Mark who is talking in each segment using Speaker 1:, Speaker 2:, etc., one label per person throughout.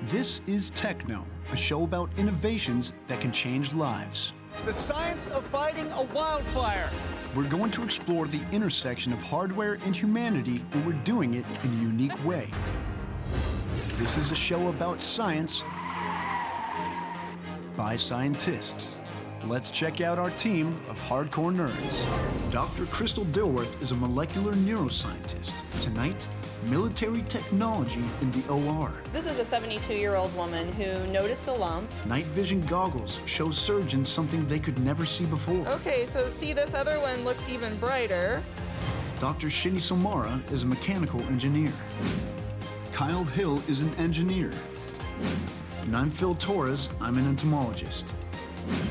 Speaker 1: This is TechKnow, a show about innovations that can change lives.
Speaker 2: The science of fighting a wildfire.
Speaker 1: We're going to explore the intersection of hardware and humanity, and we're doing it in a unique way. This is a show about science by scientists. Let's check out our team of hardcore nerds. Dr. Crystal Dilworth is a molecular neuroscientist. Tonight, military technology in the OR.
Speaker 3: This is a 72-year-old woman who noticed a lump.
Speaker 1: Night vision goggles show surgeons something they could never see before.
Speaker 3: Okay, so see, this other one looks even brighter.
Speaker 1: Dr. Shini Somara is a mechanical engineer. Kyle Hill is an engineer. And I'm Phil Torres, I'm an entomologist.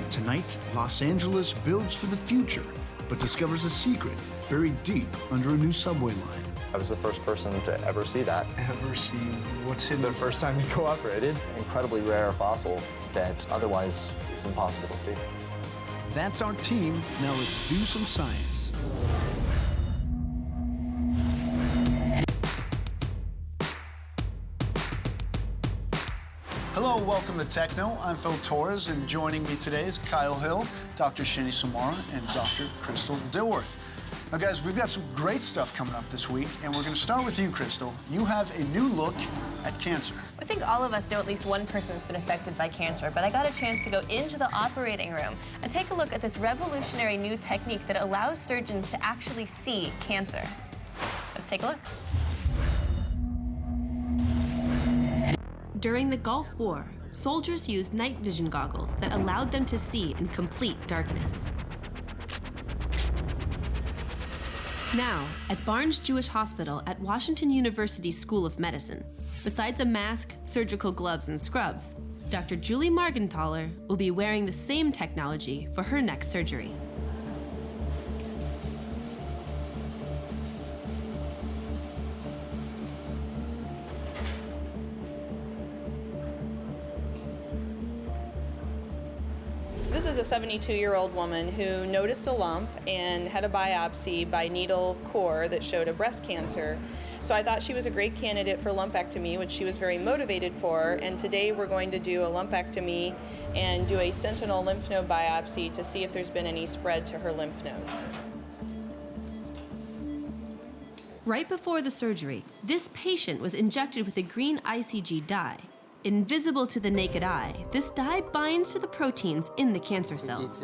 Speaker 1: Tonight, Los Angeles builds for the future, but discovers a secret buried deep under a new subway line.
Speaker 4: I was the first person to ever see that.
Speaker 1: Ever see what's in
Speaker 4: The first time we cooperated. Incredibly rare fossil that otherwise is impossible to see.
Speaker 1: That's our team. Now let's do some science. Hello, welcome to TechKnow. I'm Phil Torres, and joining me today is Kyle Hill, Dr. Shini Somara, and Dr. Crystal Dilworth. Now, guys, we've got some great stuff coming up this week, and we're going to start with you, Crystal. You have a new look at cancer.
Speaker 5: I think all of us know at least one person that's been affected by cancer, but I got a chance to go into the operating room and take a look at this revolutionary new technique that allows surgeons to actually see cancer. Let's take a look.
Speaker 6: During the Gulf War, soldiers used night vision goggles that allowed them to see in complete darkness. Now, at Barnes Jewish Hospital at Washington University School of Medicine, besides a mask, surgical gloves, and scrubs, Dr. Julie Margenthaler will be wearing the same technology for her next surgery.
Speaker 3: This is a 72-year-old woman who noticed a lump and had a biopsy by needle core that showed a breast cancer. So I thought she was a great candidate for lumpectomy, which she was very motivated for. And today we're going to do a lumpectomy and do a sentinel lymph node biopsy to see if there's been any spread to her lymph nodes.
Speaker 6: Right before the surgery, this patient was injected with a green ICG dye. Invisible to the naked eye, this dye binds to the proteins in the cancer cells.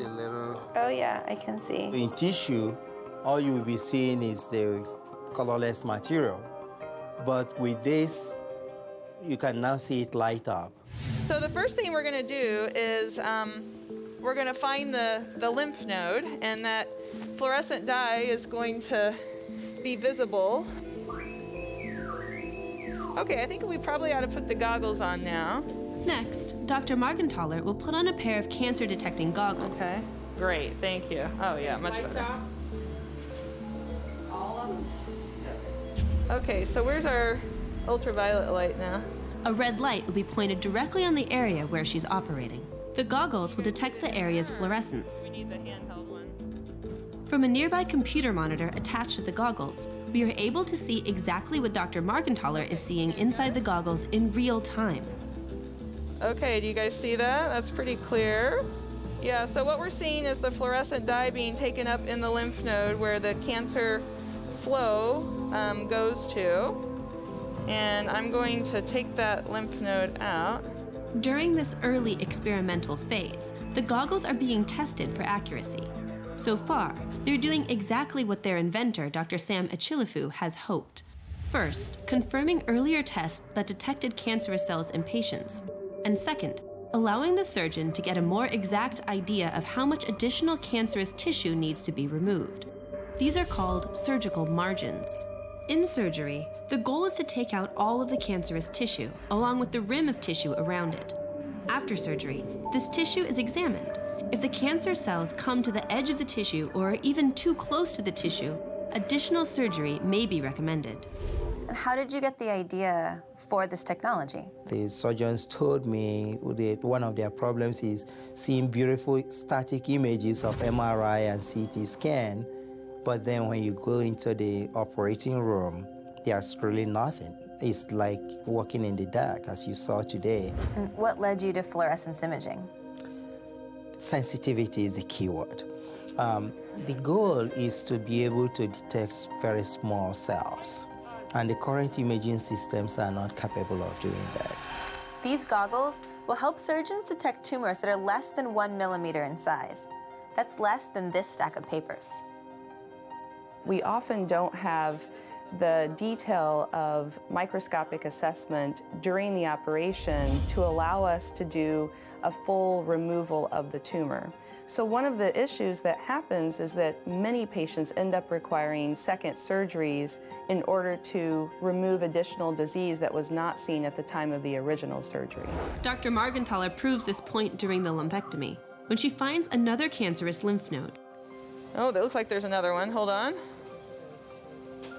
Speaker 5: Oh yeah, I can see.
Speaker 7: In tissue, all you will be seeing is the colorless material. But with this, you can now see it light up.
Speaker 3: So the first thing we're going to do is we're going to find the lymph node, and that fluorescent dye is going to be visible. Okay, I think we probably ought to put the goggles on now.
Speaker 6: Next, Dr. Margenthaler will put on a pair of cancer-detecting goggles.
Speaker 3: Okay, great, thank you. Oh yeah, much better. Okay, so where's our ultraviolet light now?
Speaker 6: A red light will be pointed directly on the area where she's operating. The goggles will detect the area's fluorescence.
Speaker 3: We need the handheld one.
Speaker 6: From a nearby computer monitor attached to the goggles, we are able to see exactly what Dr. Margenthaler is seeing inside the goggles in real time.
Speaker 3: Okay, do you guys see that? That's pretty clear. Yeah, so what we're seeing is the fluorescent dye being taken up in the lymph node where the cancer flow goes to. And I'm going to take that lymph node out.
Speaker 6: During this early experimental phase, the goggles are being tested for accuracy. So far, they're doing exactly what their inventor, Dr. Sam Achillefu, has hoped. First, confirming earlier tests that detected cancerous cells in patients. And second, allowing the surgeon to get a more exact idea of how much additional cancerous tissue needs to be removed. These are called surgical margins. In surgery, the goal is to take out all of the cancerous tissue, along with the rim of tissue around it. After surgery, this tissue is examined. If the cancer cells come to the edge of the tissue or are even too close to the tissue, additional surgery may be recommended.
Speaker 5: And how did you get the idea for this technology?
Speaker 7: The surgeons told me that one of their problems is seeing beautiful static images of MRI and CT scan, but then when you go into the operating room, there's really nothing. It's like walking in the dark, as you saw today.
Speaker 5: What led you to fluorescence imaging?
Speaker 7: Sensitivity is the key word. The goal is to be able to detect very small cells, and the current imaging systems are not capable of doing that.
Speaker 5: These goggles will help surgeons detect tumors that are less than 1 millimeter in size. That's less than this stack of papers.
Speaker 3: We often don't have the detail of microscopic assessment during the operation to allow us to do a full removal of the tumor. So one of the issues that happens is that many patients end up requiring second surgeries in order to remove additional disease that was not seen at the time of the original surgery.
Speaker 6: Dr. Margenthaler proves this point during the lumpectomy, when she finds another cancerous lymph node.
Speaker 3: Oh, that looks like there's another one. Hold on.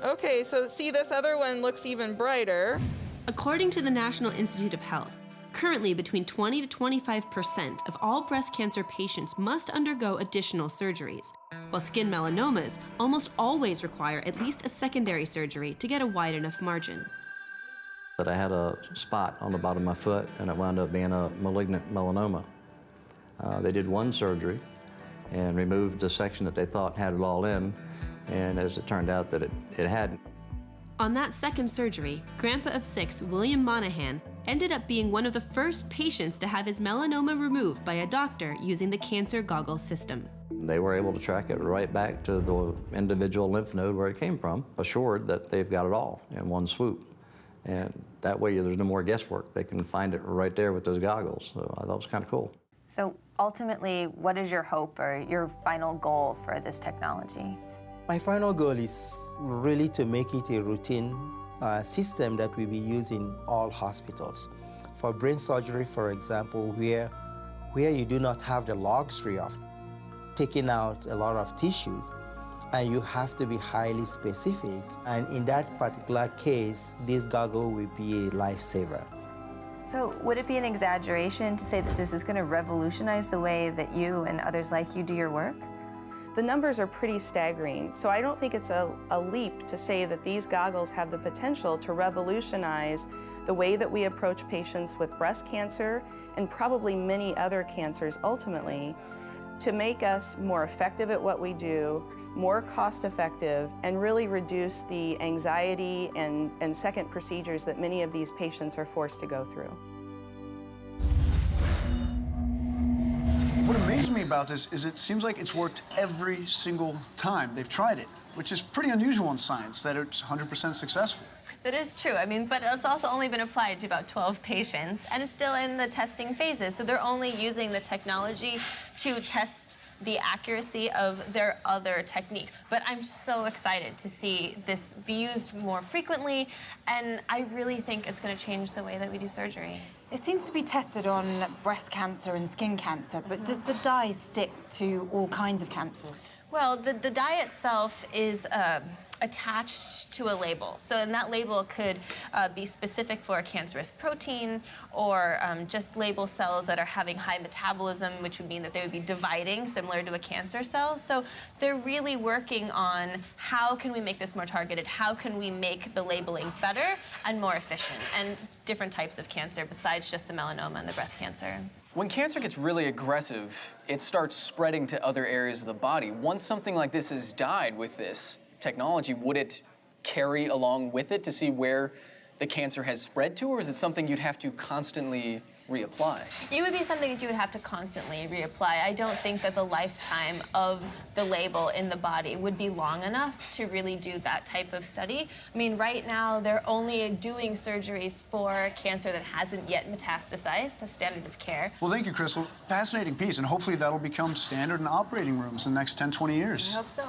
Speaker 3: Okay, so see, this other one looks even brighter.
Speaker 6: According to the National Institute of Health, currently between 20 to 25% of all breast cancer patients must undergo additional surgeries, while skin melanomas almost always require at least a secondary surgery to get a wide enough margin.
Speaker 8: That I had a spot on the bottom of my foot, and it wound up being a malignant melanoma. They did one surgery and removed the section that they thought had it all in, and as it turned out that it hadn't.
Speaker 6: On that second surgery, Grandpa of 6, William Monahan, ended up being one of the first patients to have his melanoma removed by a doctor using the cancer goggle system.
Speaker 8: They were able to track it right back to the individual lymph node where it came from, assured that they've got it all in one swoop. And that way there's no more guesswork. They can find it right there with those goggles. So I thought it was kind of cool.
Speaker 5: So ultimately, what is your hope or your final goal for this technology?
Speaker 7: My final goal is really to make it a routine system that will be used in all hospitals. For brain surgery, for example, where you do not have the luxury of taking out a lot of tissues, and you have to be highly specific. And in that particular case, this goggle will be a lifesaver.
Speaker 5: So would it be an exaggeration to say that this is going to revolutionize the way that you and others like you do your work?
Speaker 3: The numbers are pretty staggering, so I don't think it's a leap to say that these goggles have the potential to revolutionize the way that we approach patients with breast cancer and probably many other cancers ultimately, to make us more effective at what we do, more cost-effective, and really reduce the anxiety and second procedures that many of these patients are forced to go through.
Speaker 1: What amazed me about this is it seems like it's worked every single time they've tried it, which is pretty unusual in science, that it's 100% successful.
Speaker 5: That is true. I mean, but it's also only been applied to about 12 patients, and it's still in the testing phases. So they're only using the technology to test the accuracy of their other techniques. But I'm so excited to see this be used more frequently, and I really think it's going to change the way that we do surgery.
Speaker 9: It seems to be tested on breast cancer and skin cancer, but does the dye stick to all kinds of cancers?
Speaker 5: Well, the dye itself is attached to a label. So, and that label could be specific for a cancerous protein or just label cells that are having high metabolism, which would mean that they would be dividing similar to a cancer cell. So they're really working on how can we make this more targeted? How can we make the labeling better and more efficient? And different types of cancer besides just the melanoma and the breast cancer.
Speaker 10: When cancer gets really aggressive, it starts spreading to other areas of the body. Once something like this is dyed with this technology, would it carry along with it to see where the cancer has spread to, or is it something you'd have to constantly reapply?
Speaker 5: It would be something that you would have to constantly reapply. I don't think that the lifetime of the label in the body would be long enough to really do that type of study. I mean, right now, they're only doing surgeries for cancer that hasn't yet metastasized, the standard of care.
Speaker 1: Well, thank you, Crystal. Fascinating piece, and hopefully that'll become standard in operating rooms in the next 10, 20 years.
Speaker 5: I hope so.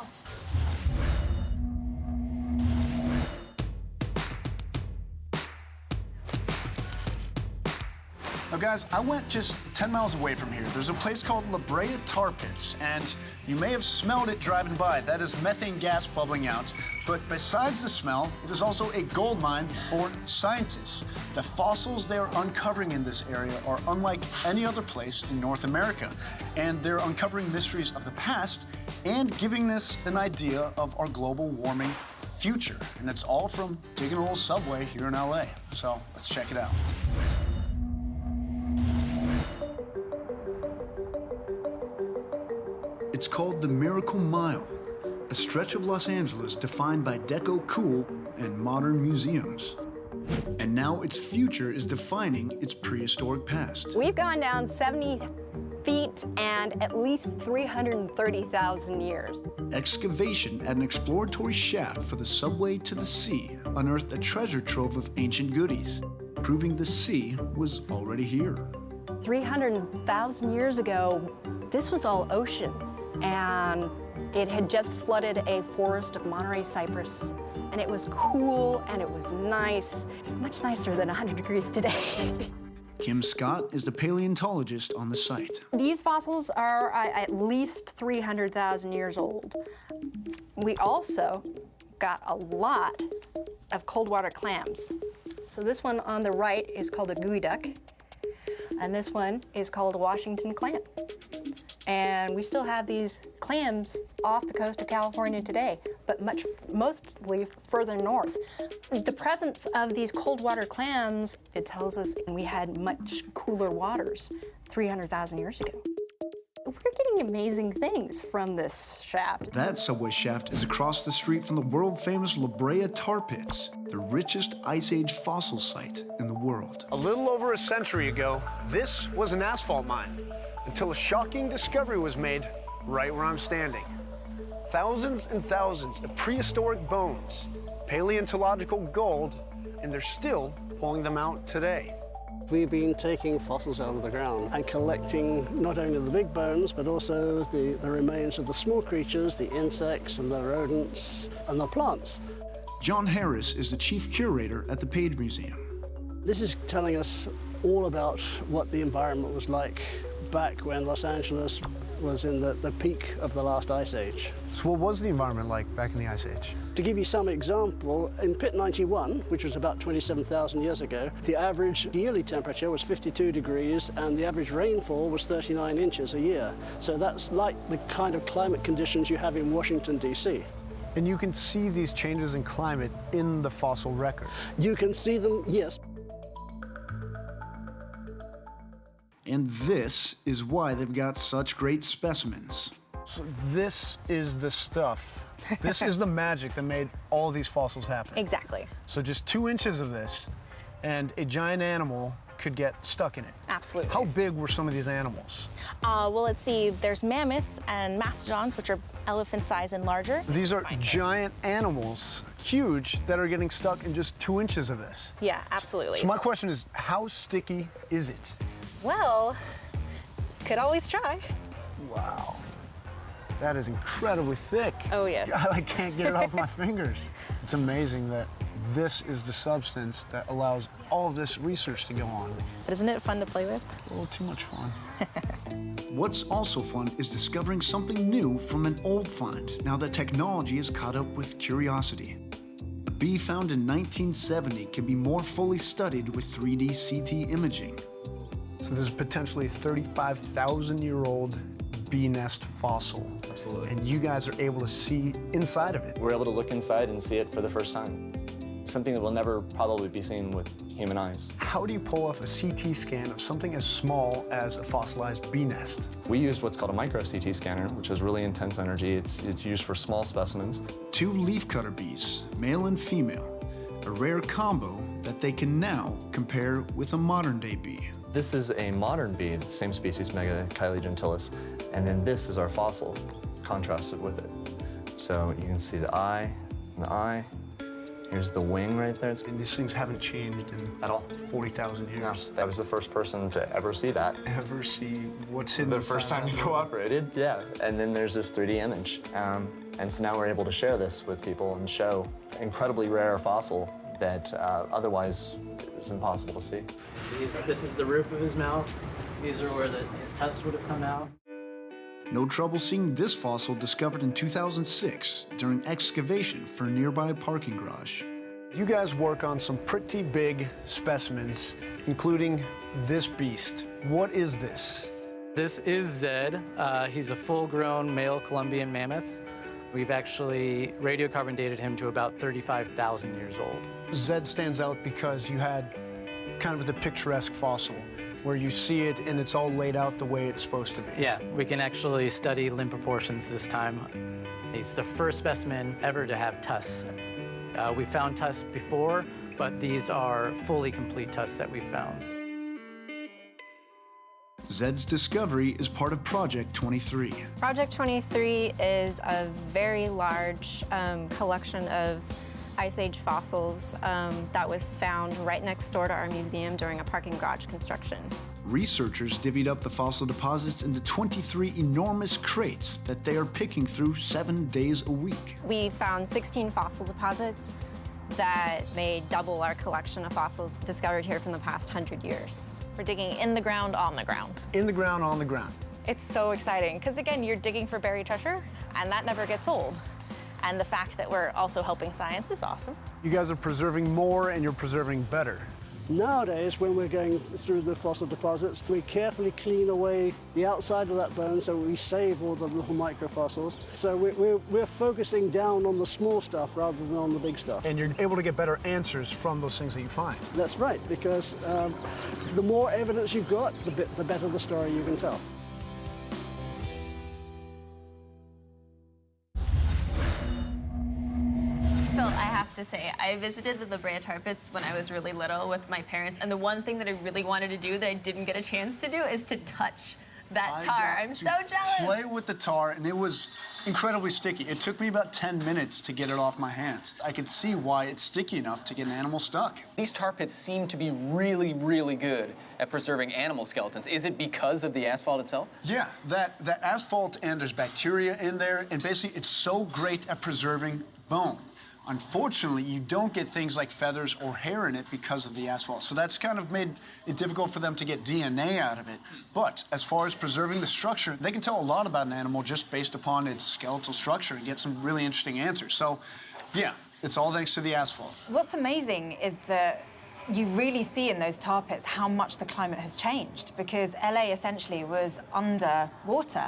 Speaker 1: Now, guys, I went just 10 miles away from here. There's a place called Brea Tar Pits, and you may have smelled it driving by. That is methane gas bubbling out. But besides the smell, it is also a gold mine for scientists. The fossils they are uncovering in this area are unlike any other place in North America, and they're uncovering mysteries of the past and giving us an idea of our global warming future, and it's all from taking a little subway here in LA. So let's check it out. It's called the Miracle Mile, a stretch of Los Angeles defined by deco cool and modern museums. And now its future is defining its prehistoric past.
Speaker 11: We've gone down 70 feet and at least 330,000 years.
Speaker 1: Excavation at an exploratory shaft for the subway to the sea unearthed a treasure trove of ancient goodies, proving the sea was already here.
Speaker 11: 300,000 years ago, this was all ocean, and it had just flooded a forest of Monterey cypress, and it was cool and it was nice, much nicer than 100 degrees today.
Speaker 1: Kim Scott is the paleontologist on the site.
Speaker 11: These fossils are at least 300,000 years old. We also got a lot of cold water clams. So this one on the right is called a geoduck, and this one is called a Washington clam. And we still have these clams off the coast of California today, but mostly further north. The presence of these cold water clams, it tells us we had much cooler waters 300,000 years ago. We're getting amazing things from this shaft.
Speaker 1: That subway shaft is across the street from the world-famous Brea Tar Pits, the richest Ice Age fossil site in the world.
Speaker 2: A little over a century ago, this was an asphalt mine, until a shocking discovery was made right where I'm standing. Thousands and thousands of prehistoric bones, paleontological gold, and they're still pulling them out today.
Speaker 12: We've been taking fossils out of the ground and collecting not only the big bones, but also the remains of the small creatures, the insects and the rodents and the plants.
Speaker 1: John Harris is the chief curator at the Page Museum.
Speaker 12: This is telling us all about what the environment was like back when Los Angeles was in the peak of the last ice age.
Speaker 2: So what was the environment like back in the Ice Age?
Speaker 12: To give you some example, in Pit 91, which was about 27,000 years ago, the average yearly temperature was 52 degrees and the average rainfall was 39 inches a year. So that's like the kind of climate conditions you have in Washington, D.C.
Speaker 2: And you can see these changes in climate in the fossil record.
Speaker 12: You can see them, yes.
Speaker 1: And this is why they've got such great specimens.
Speaker 2: So this is the stuff. This is the magic that made all these fossils happen.
Speaker 11: Exactly.
Speaker 2: So just 2 inches of this, and a giant animal could get stuck in it.
Speaker 13: Absolutely.
Speaker 2: How big were some of these animals?
Speaker 13: Well, let's see. There's mammoths and mastodons, which are elephant size and larger.
Speaker 2: These are giant animals, huge, that are getting stuck in just 2 inches of this.
Speaker 13: Yeah, absolutely.
Speaker 2: So my question is, how sticky is it?
Speaker 13: Well, could always try.
Speaker 2: Wow. That is incredibly thick.
Speaker 13: Oh, yeah.
Speaker 2: I can't get it off my fingers. It's amazing that this is the substance that allows all of this research to go on.
Speaker 13: But isn't it fun to play with?
Speaker 2: A little too much fun.
Speaker 1: What's also fun is discovering something new from an old find, now that technology has caught up with curiosity. A bee found in 1970 can be more fully studied with 3D CT imaging.
Speaker 2: So this is potentially a 35,000-year-old bee nest fossil.
Speaker 4: Absolutely.
Speaker 2: And you guys are able to see inside of it.
Speaker 4: We're able to look inside and see it for the first time. Something that will never probably be seen with human eyes.
Speaker 2: How do you pull off a CT scan of something as small as a fossilized bee nest?
Speaker 4: We used what's called a micro CT scanner, which has really intense energy. It's used for small specimens.
Speaker 1: 2 leafcutter bees, male and female, a rare combo that they can now compare with a modern-day bee.
Speaker 4: This is a modern bee, the same species, Megachile gentilis, and then this is our fossil, contrasted with it. So you can see the eye and the eye. Here's the wing right there.
Speaker 2: And these things haven't changed in
Speaker 4: at all
Speaker 2: 40,000 years.
Speaker 4: No, I was the first person to ever see that.
Speaker 2: Ever see what's in
Speaker 4: the first time you cooperated, yeah. And then there's this 3D image. And so now we're able to share this with people and show incredibly rare fossil that otherwise is impossible to see.
Speaker 14: This is the roof of his mouth. These are where his tusks would have come out.
Speaker 1: No trouble seeing this fossil discovered in 2006 during excavation for a nearby parking garage.
Speaker 2: You guys work on some pretty big specimens, including this beast. What is this?
Speaker 14: This is Zed. He's a full-grown male Columbian mammoth. We've actually radiocarbon dated him to about 35,000 years old.
Speaker 2: Zed stands out because you had kind of the picturesque fossil, where you see it and it's all laid out the way it's supposed to be.
Speaker 14: Yeah, we can actually study limb proportions this time. He's the first specimen ever to have tusks. We found tusks before, but these are fully complete tusks that we found.
Speaker 1: Zed's discovery is part of Project 23.
Speaker 11: Project 23 is a very large collection of Ice Age fossils that was found right next door to our museum during a parking garage construction.
Speaker 1: Researchers divvied up the fossil deposits into 23 enormous crates that they are picking through 7 days a week.
Speaker 11: We found 16 fossil deposits that may double our collection of fossils discovered here from the past 100 years.
Speaker 13: We're digging in the ground, on the ground.
Speaker 2: In the ground, on the ground.
Speaker 13: It's so exciting, because again, you're digging for buried treasure, and that never gets old. And the fact that we're also helping science is awesome.
Speaker 2: You guys are preserving more and you're preserving better.
Speaker 12: Nowadays, when we're going through the fossil deposits, we carefully clean away the outside of that bone so we save all the little microfossils. So we're focusing down on the small stuff rather than on the big stuff.
Speaker 2: And you're able to get better answers from those things that you find.
Speaker 12: That's right, because the more evidence you've got, the better the story you can tell.
Speaker 5: Phil, I have to say, I visited the Brea Tar Pits when I was really little with my parents, and the one thing that I really wanted to do that I didn't get a chance to do is to touch that tar. I'm so jealous.
Speaker 2: Play with the tar, and it was incredibly sticky. It took me about 10 minutes to get it off my hands. I could see why it's sticky enough to get an animal stuck.
Speaker 10: These tar pits seem to be really, really good at preserving animal skeletons. Is it because of the asphalt itself?
Speaker 2: Yeah, that asphalt, and there's bacteria in there, and basically it's so great at preserving bone. Unfortunately, you don't get things like feathers or hair in it because of the asphalt. So that's kind of made it difficult for them to get DNA out of it. But as far as preserving the structure, they can tell a lot about an animal just based upon its skeletal structure and get some really interesting answers. So, yeah, it's all thanks to the asphalt.
Speaker 9: What's amazing is that you really see in those tar pits how much the climate has changed, because LA essentially was under water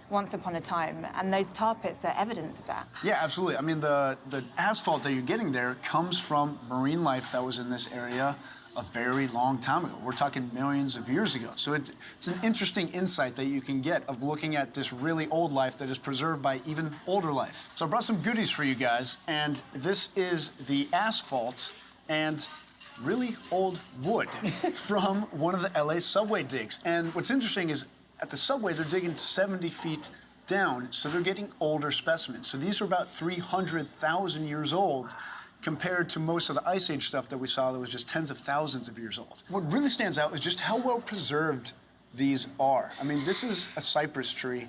Speaker 9: once upon a time, and those tar pits are evidence of that.
Speaker 2: Yeah, absolutely. I mean, the asphalt that you're getting there comes from marine life that was in this area a very long time ago. We're talking millions of years ago. So it's an interesting insight that you can get of looking at this really old life that is preserved by even older life. So I brought some goodies for you guys, and this is the asphalt and really old wood from one of the LA subway digs. And what's interesting is at the subway, they're digging 70 feet down, so they're getting older specimens. So these are about 300,000 years old compared to most of the Ice Age stuff that we saw that was just tens of thousands of years old. What really stands out is just how well preserved these are. I mean, this is a cypress tree,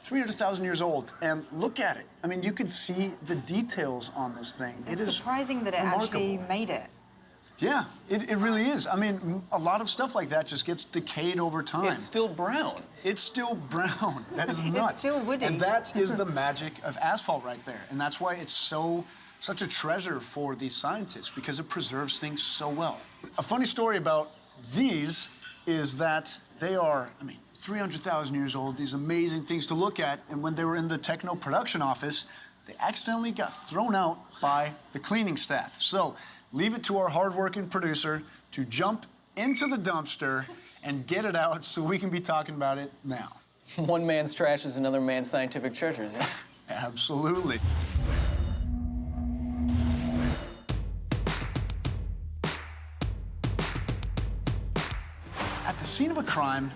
Speaker 2: 300,000 years old, and look at it. I mean, you can see the details on this thing.
Speaker 9: It's surprising that it actually made it.
Speaker 2: Yeah, it really is. I mean, a lot of stuff like that just gets decayed over time.
Speaker 10: It's still brown.
Speaker 2: It's still brown. That is nuts.
Speaker 9: It's still woody.
Speaker 2: And that is the magic of asphalt right there. And that's why it's such a treasure for these scientists, because it preserves things so well. A funny story about these is that they are, 300,000 years old, these amazing things to look at. And when they were in the TechKnow production office, they accidentally got thrown out by the cleaning staff. So leave it to our hardworking producer to jump into the dumpster and get it out so we can be talking about it now.
Speaker 10: One man's trash is another man's scientific treasures, eh?
Speaker 2: Absolutely. At the scene of a crime,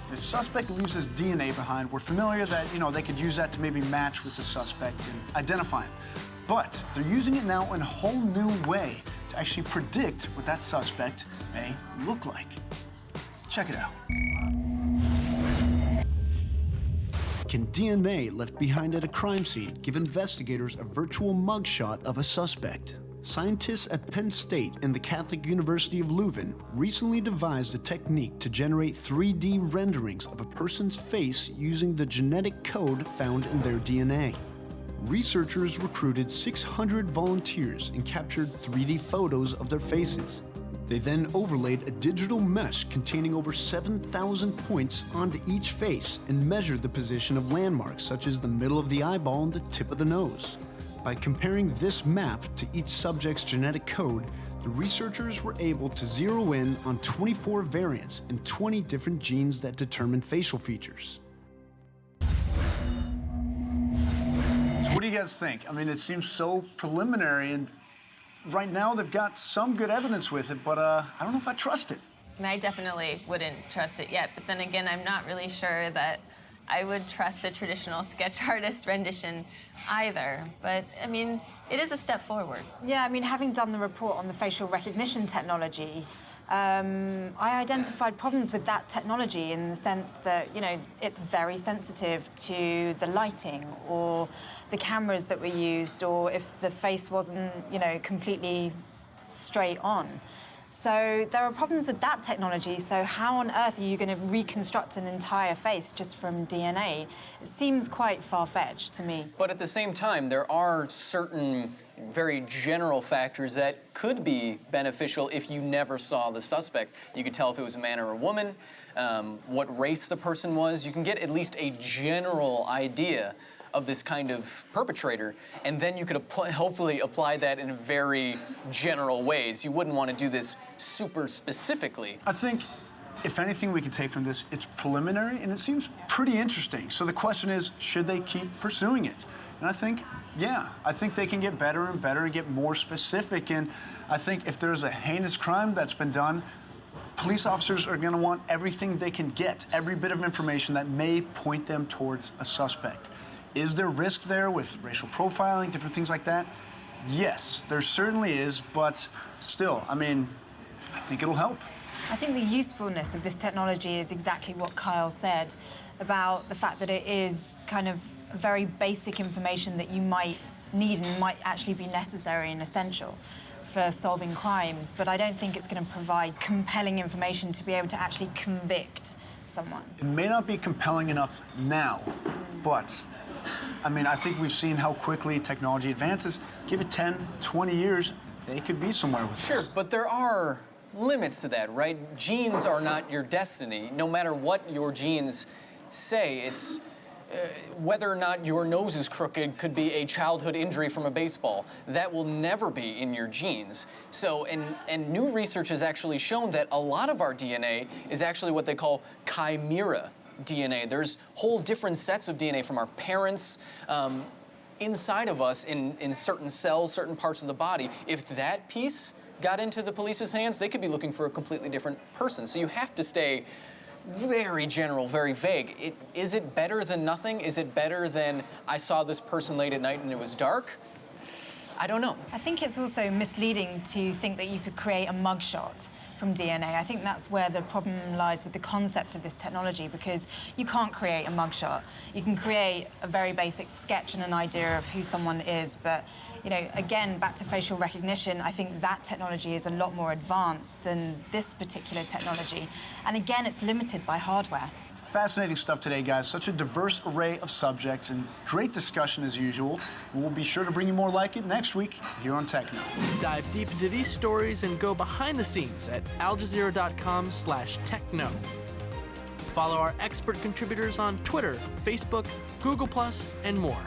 Speaker 2: the suspect leaves his DNA behind. We're familiar that, they could use that to maybe match with the suspect and identify him. But they're using it now in a whole new way to actually predict what that suspect may look like. Check it out.
Speaker 1: Can DNA left behind at a crime scene give investigators a virtual mugshot of a suspect? Scientists at Penn State and the Catholic University of Leuven recently devised a technique to generate 3D renderings of a person's face using the genetic code found in their DNA. Researchers recruited 600 volunteers and captured 3D photos of their faces. They then overlaid a digital mesh containing over 7,000 points onto each face and measured the position of landmarks such as the middle of the eyeball and the tip of the nose. By comparing this map to each subject's genetic code, the researchers were able to zero in on 24 variants and 20 different genes that determine facial features. So what do you guys think? I mean, it seems so preliminary, and right now they've got some good evidence with it, but I don't know if I trust it.
Speaker 5: I definitely wouldn't trust it yet, but then again, I'm not really sure that I would trust a traditional sketch artist rendition either. But, I mean, it is a step forward.
Speaker 9: Yeah, I mean, having done the report on the facial recognition technology, I identified problems with that technology in the sense that, you know, it's very sensitive to the lighting or the cameras that were used, or if the face wasn't, you know, completely straight on. So there are problems with that technology, so how on earth are you going to reconstruct an entire face just from DNA? It seems quite far-fetched to me.
Speaker 10: But at the same time, there are certain very general factors that could be beneficial if you never saw the suspect. You could tell if it was a man or a woman, what race the person was. You can get at least a general idea of this kind of perpetrator, and then you could hopefully apply that in very general ways. You wouldn't want to do this super specifically.
Speaker 1: I think, if anything we can take from this, it's preliminary, and it seems pretty interesting. So the question is, should they keep pursuing it? And I think, yeah, I think they can get better and better and get more specific. And I think if there's a heinous crime that's been done, police officers are going to want everything they can get, every bit of information that may point them towards a suspect. Is there risk there with racial profiling, different things like that? Yes, there certainly is, but still, I mean, I think it'll help.
Speaker 9: I think the usefulness of this technology is exactly what Kyle said about the fact that it is kind of very basic information that you might need and might actually be necessary and essential for solving crimes, but I don't think it's going to provide compelling information to be able to actually convict someone.
Speaker 1: It may not be compelling enough now, but I mean, I think we've seen how quickly technology advances. Give it 10, 20 years, they could be somewhere with this.
Speaker 10: Sure, but there are limits to that, right? Genes are not your destiny. No matter what your genes say, it's whether or not your nose is crooked could be a childhood injury from a baseball. That will never be in your genes. So, and new research has actually shown that a lot of our DNA is actually what they call chimera DNA. There's whole different sets of DNA from our parents inside of us in certain cells, certain parts of the body. If that piece got into the police's hands, they could be looking for a completely different person. So you have to stay very general, very vague. Is it better than nothing? Is it better than I saw this person late at night and it was dark? I don't know.
Speaker 9: I think it's also misleading to think that you could create a mugshot from DNA. I think that's where the problem lies with the concept of this technology, because you can't create a mugshot. You can create a very basic sketch and an idea of who someone is, but, you know, again, back to facial recognition, I think that technology is a lot more advanced than this particular technology. And again, it's limited by hardware.
Speaker 1: Fascinating stuff today, guys. Such a diverse array of subjects and great discussion as usual. We'll be sure to bring you more like it next week here on TechKnow.
Speaker 15: Dive deep into these stories and go behind the scenes at aljazeera.com/techknow. Follow our expert contributors on Twitter, Facebook, Google+, and more.